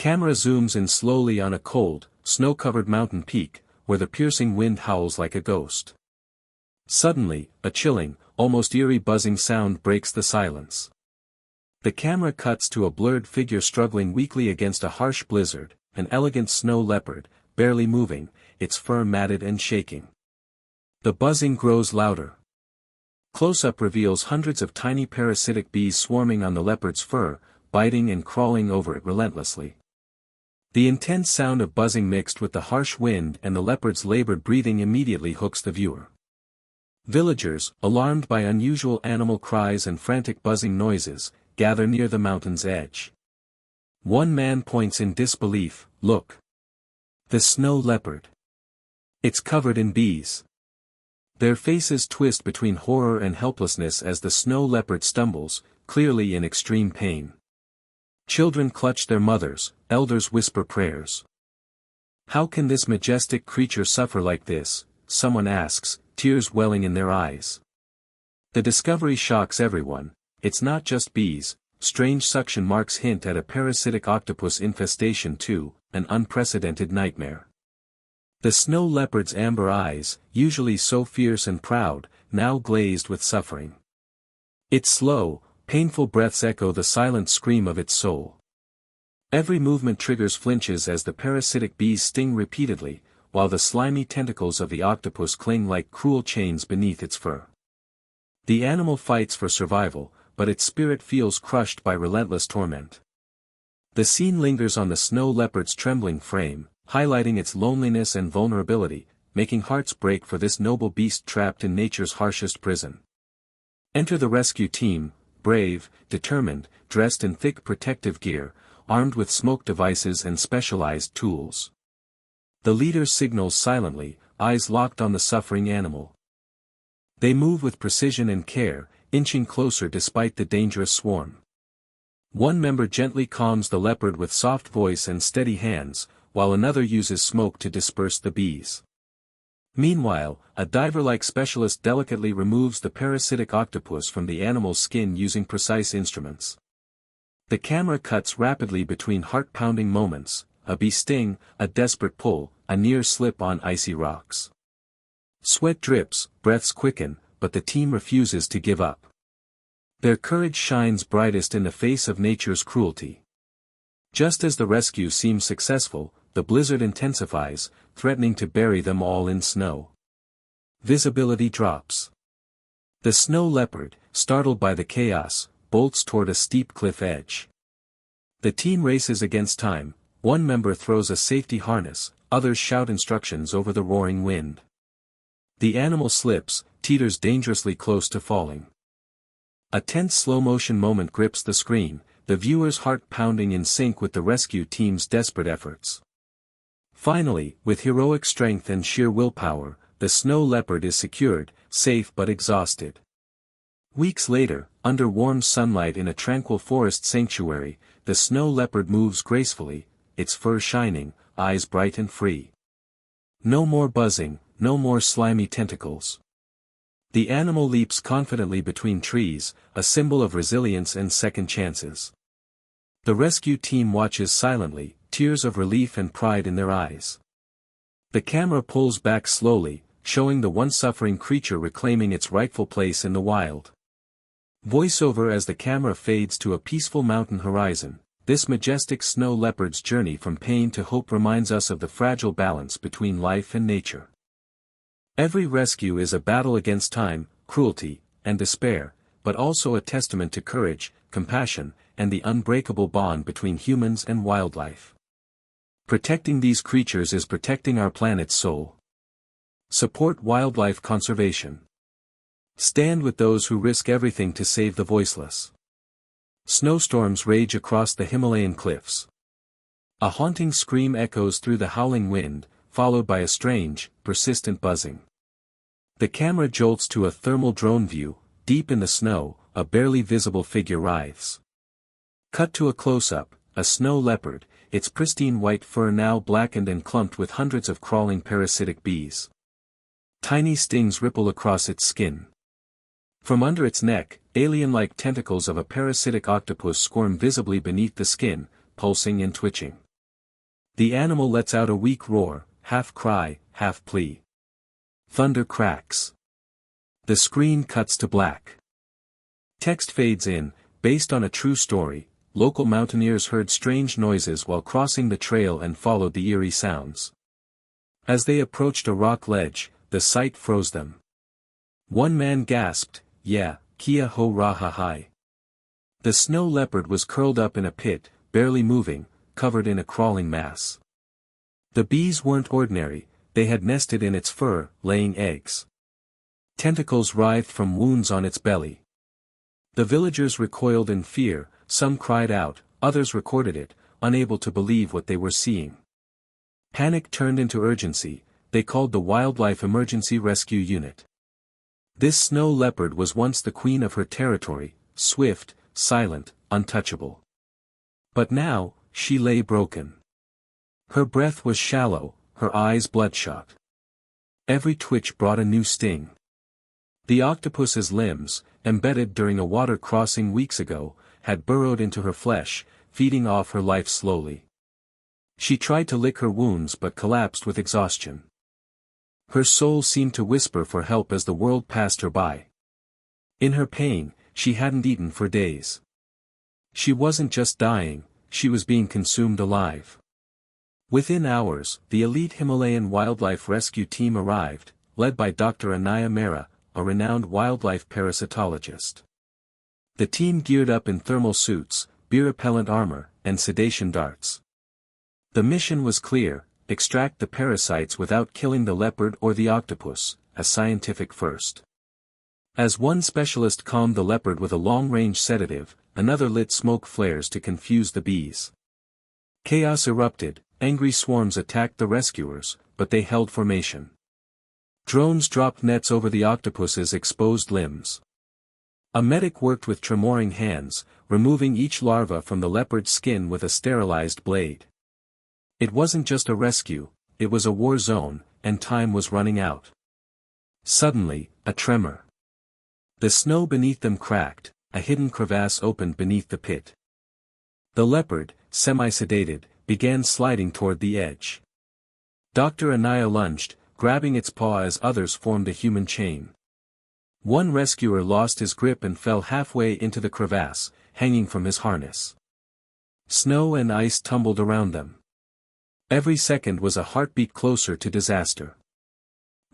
Camera zooms in slowly on a cold, snow-covered mountain peak, where the piercing wind howls like a ghost. Suddenly, a chilling, almost eerie buzzing sound breaks the silence. The camera cuts to a blurred figure struggling weakly against a harsh blizzard, an elegant snow leopard, barely moving, its fur matted and shaking. The buzzing grows louder. Close-up reveals hundreds of tiny parasitic bees swarming on the leopard's fur, biting and crawling over it relentlessly. The intense sound of buzzing mixed with the harsh wind and the leopard's labored breathing immediately hooks the viewer. Villagers, alarmed by unusual animal cries and frantic buzzing noises, gather near the mountain's edge. One man points in disbelief, "Look! The snow leopard! It's covered in bees!" Their faces twist between horror and helplessness as the snow leopard stumbles, clearly in extreme pain. Children clutch their mothers, elders whisper prayers. "How can this majestic creature suffer like this?" someone asks, tears welling in their eyes. The discovery shocks everyone. It's not just bees, strange suction marks hint at a parasitic octopus infestation too, an unprecedented nightmare. The snow leopard's amber eyes, usually so fierce and proud, now glazed with suffering. Its slow, painful breaths echo the silent scream of its soul. Every movement triggers flinches as the parasitic bees sting repeatedly, while the slimy tentacles of the octopus cling like cruel chains beneath its fur. The animal fights for survival, but its spirit feels crushed by relentless torment. The scene lingers on the snow leopard's trembling frame, highlighting its loneliness and vulnerability, making hearts break for this noble beast trapped in nature's harshest prison. Enter the rescue team, brave, determined, dressed in thick protective gear, armed with smoke devices and specialized tools. The leader signals silently, eyes locked on the suffering animal. They move with precision and care, inching closer despite the dangerous swarm. One member gently calms the leopard with soft voice and steady hands, while another uses smoke to disperse the bees. Meanwhile, a diver-like specialist delicately removes the parasitic octopus from the animal's skin using precise instruments. The camera cuts rapidly between heart-pounding moments, a bee sting, a desperate pull, a near slip on icy rocks. Sweat drips, breaths quicken, but the team refuses to give up. Their courage shines brightest in the face of nature's cruelty. Just as the rescue seems successful, the blizzard intensifies, threatening to bury them all in snow. Visibility drops. The snow leopard, startled by the chaos, bolts toward a steep cliff edge. The team races against time, one member throws a safety harness, others shout instructions over the roaring wind. The animal slips, teeters dangerously close to falling. A tense slow-motion moment grips the screen, the viewer's heart pounding in sync with the rescue team's desperate efforts. Finally, with heroic strength and sheer willpower, the snow leopard is secured, safe but exhausted. Weeks later, under warm sunlight in a tranquil forest sanctuary, the snow leopard moves gracefully, its fur shining, eyes bright and free. No more buzzing, no more slimy tentacles. The animal leaps confidently between trees, a symbol of resilience and second chances. The rescue team watches silently, tears of relief and pride in their eyes. The camera pulls back slowly, showing the once suffering creature reclaiming its rightful place in the wild. Voiceover as the camera fades to a peaceful mountain horizon. This majestic snow leopard's journey from pain to hope reminds us of the fragile balance between life and nature. Every rescue is a battle against time, cruelty, and despair, but also a testament to courage, compassion, and the unbreakable bond between humans and wildlife. Protecting these creatures is protecting our planet's soul. Support wildlife conservation. Stand with those who risk everything to save the voiceless. Snowstorms rage across the Himalayan cliffs. A haunting scream echoes through the howling wind, followed by a strange, persistent buzzing. The camera jolts to a thermal drone view. Deep in the snow, a barely visible figure writhes. Cut to a close-up, a snow leopard, its pristine white fur now blackened and clumped with hundreds of crawling parasitic bees. Tiny stings ripple across its skin. From under its neck, alien-like tentacles of a parasitic octopus squirm visibly beneath the skin, pulsing and twitching. The animal lets out a weak roar, half cry, half plea. Thunder cracks. The screen cuts to black. Text fades in, based on a true story. Local mountaineers heard strange noises while crossing the trail and followed the eerie sounds. As they approached a rock ledge, the sight froze them. One man gasped, "Yeah, kia ho raha hai." The snow leopard was curled up in a pit, barely moving, covered in a crawling mass. The bees weren't ordinary, they had nested in its fur, laying eggs. Tentacles writhed from wounds on its belly. The villagers recoiled in fear, some cried out, others recorded it, unable to believe what they were seeing. Panic turned into urgency, they called the Wildlife Emergency Rescue Unit. This snow leopard was once the queen of her territory, swift, silent, untouchable. But now, she lay broken. Her breath was shallow, her eyes bloodshot. Every twitch brought a new sting. The octopus's limbs, embedded during a water crossing weeks ago, had burrowed into her flesh, feeding off her life slowly. She tried to lick her wounds but collapsed with exhaustion. Her soul seemed to whisper for help as the world passed her by. In her pain, she hadn't eaten for days. She wasn't just dying, she was being consumed alive. Within hours, the elite Himalayan wildlife rescue team arrived, led by Dr. Anaya Mehra, a renowned wildlife parasitologist. The team geared up in thermal suits, beer-repellent armor, and sedation darts. The mission was clear: extract the parasites without killing the leopard or the octopus, a scientific first. As one specialist calmed the leopard with a long-range sedative, another lit smoke flares to confuse the bees. Chaos erupted, angry swarms attacked the rescuers, but they held formation. Drones dropped nets over the octopus's exposed limbs. A medic worked with tremoring hands, removing each larva from the leopard's skin with a sterilized blade. It wasn't just a rescue, it was a war zone, and time was running out. Suddenly, a tremor. The snow beneath them cracked, a hidden crevasse opened beneath the pit. The leopard, semi-sedated, began sliding toward the edge. Dr. Anaya lunged, grabbing its paw as others formed a human chain. One rescuer lost his grip and fell halfway into the crevasse, hanging from his harness. Snow and ice tumbled around them. Every second was a heartbeat closer to disaster.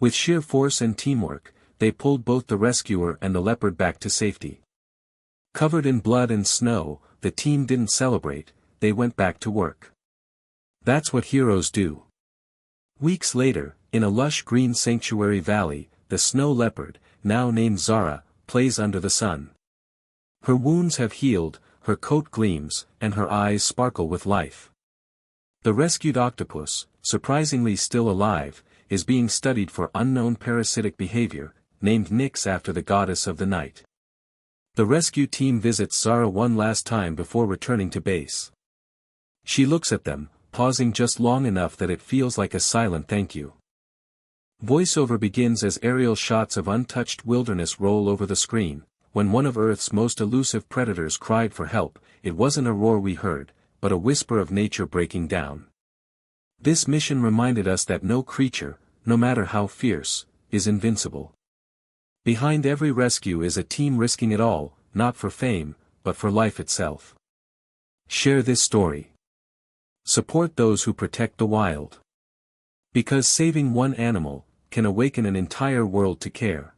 With sheer force and teamwork, they pulled both the rescuer and the leopard back to safety. Covered in blood and snow, the team didn't celebrate, they went back to work. That's what heroes do. Weeks later, in a lush green sanctuary valley, the snow leopard, now named Zara, plays under the sun. Her wounds have healed, her coat gleams, and her eyes sparkle with life. The rescued octopus, surprisingly still alive, is being studied for unknown parasitic behavior, named Nyx after the goddess of the night. The rescue team visits Zara one last time before returning to base. She looks at them, pausing just long enough that it feels like a silent thank you. Voiceover begins as aerial shots of untouched wilderness roll over the screen. When one of Earth's most elusive predators cried for help, it wasn't a roar we heard, but a whisper of nature breaking down. This mission reminded us that no creature, no matter how fierce, is invincible. Behind every rescue is a team risking it all, not for fame, but for life itself. Share this story. Support those who protect the wild. Because saving one animal can awaken an entire world to care.